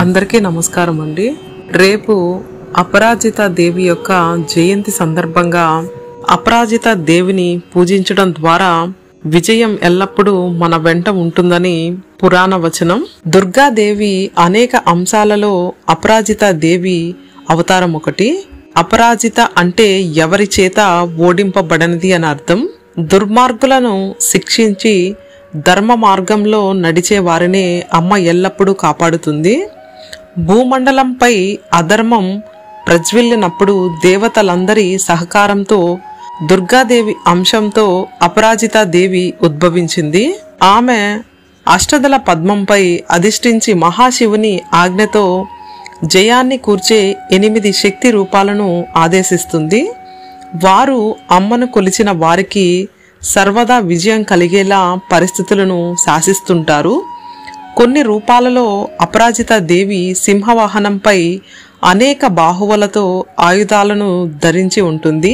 అందరికీ నమస్కారం అండి. రేపు అపరాజిత దేవి యొక్క జయంతి సందర్భంగా అపరాజిత దేవిని పూజించడం ద్వారా విజయం ఎల్లప్పుడూ మన వెంట ఉంటుందని పురాణ వచనం. దుర్గాదేవి అనేక అంశాలలో అపరాజిత దేవి అవతారం ఒకటి. అపరాజిత అంటే ఎవరి చేత ఓడింపబడనిది అని అర్థం. దుర్మార్గులను శిక్షించి ధర్మ మార్గంలో నడిచే వారినే అమ్మ ఎల్లప్పుడూ కాపాడుతుంది. భూమండలంపై అధర్మం ప్రజ్వలినప్పుడు దేవతలందరి సహకారంతో దుర్గాదేవి అంశంతో అపరాజిత దేవి ఉద్భవించింది. ఆమె అష్టదళ పద్మంపై అధిష్ఠించి మహాశివుని ఆజ్ఞతో జయాన్ని కూర్చే 8 శక్తి రూపాలను ఆదేశిస్తుంది. వారు అమ్మను కొలిచిన వారికి సర్వదా విజయం కలిగేలా పరిస్థితులను శాసిస్తుంటారు. కొన్ని రూపాలలో అపరాజిత దేవి సింహవాహనంపై అనేక బాహువులతో ఆయుధాలను ధరించి ఉంటుంది.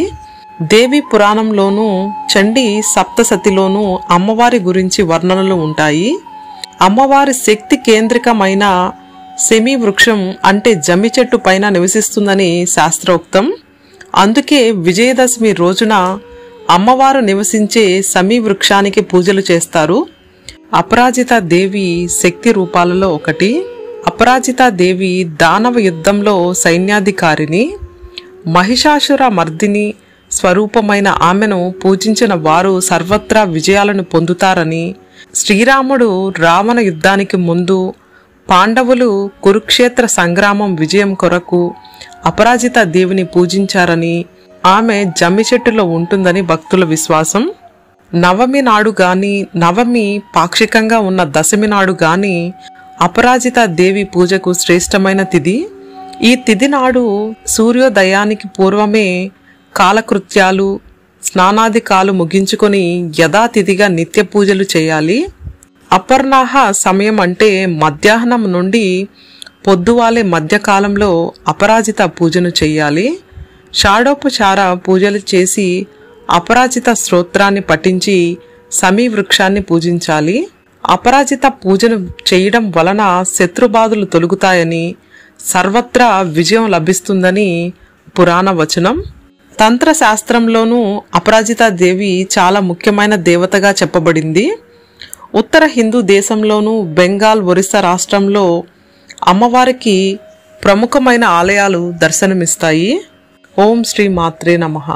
దేవి పురాణంలోనూ చండీ సప్తసతిలోనూ అమ్మవారి గురించి వర్ణనలు ఉంటాయి. అమ్మవారి శక్తి కేంద్రికమైన సెమీ వృక్షం అంటే జమ్మి చెట్టు పైన నివసిస్తుందని శాస్త్రోక్తం. అందుకే విజయదశమి రోజున అమ్మవారు నివసించే సమీ వృక్షానికి పూజలు చేస్తారు. అపరాజిత దేవి శక్తి రూపాలలో ఒకటి. అపరాజిత దేవి దానవ యుద్ధంలో సైన్యాధికారిని. మహిషాసుర మర్దిని స్వరూపమైన ఆమెను పూజించిన వారు సర్వత్రా విజయాలను పొందుతారని, శ్రీరాముడు రావణ యుద్ధానికి ముందు పాండవులు కురుక్షేత్ర సంగ్రామం విజయం కొరకు అపరాజిత దేవిని పూజించారని, ఆమె జమ్మి చెట్టులో ఉంటుందని భక్తుల విశ్వాసం. నవమి నాడు గాని, నవమి పాక్షికంగా ఉన్న దశమి నాడు గాని అపరాజిత దేవి పూజకు శ్రేష్టమైన తిథి. ఈ తిథి నాడు సూర్యోదయానికి పూర్వమే కాలకృత్యాలు స్నానాదికాలు ముగించుకొని యథాతిథిగా నిత్య పూజలు చేయాలి. అపర్ణాహ సమయం అంటే మధ్యాహ్నం నుండి పొద్దువాలే మధ్యకాలంలో అపరాజిత పూజను చెయ్యాలి. షాడోపచార పూజలు చేసి అపరాజిత స్తోత్రాన్ని పఠించి సమీ వృక్షాన్ని పూజించాలి. అపరాజిత పూజను చేయడం వలన శత్రుబాధలు తొలగుతాయని, సర్వత్రా విజయం లభిస్తుందని పురాణ వచనం. తంత్రశాస్త్రంలోనూ అపరాజిత దేవి చాలా ముఖ్యమైన దేవతగా చెప్పబడింది. ఉత్తర హిందూ దేశంలోనూ బెంగాల్, ఒరిస్సా రాష్ట్రంలో అమ్మవారికి ప్రముఖమైన ఆలయాలు దర్శనమిస్తాయి. ఓం శ్రీ మాత్రే నమః.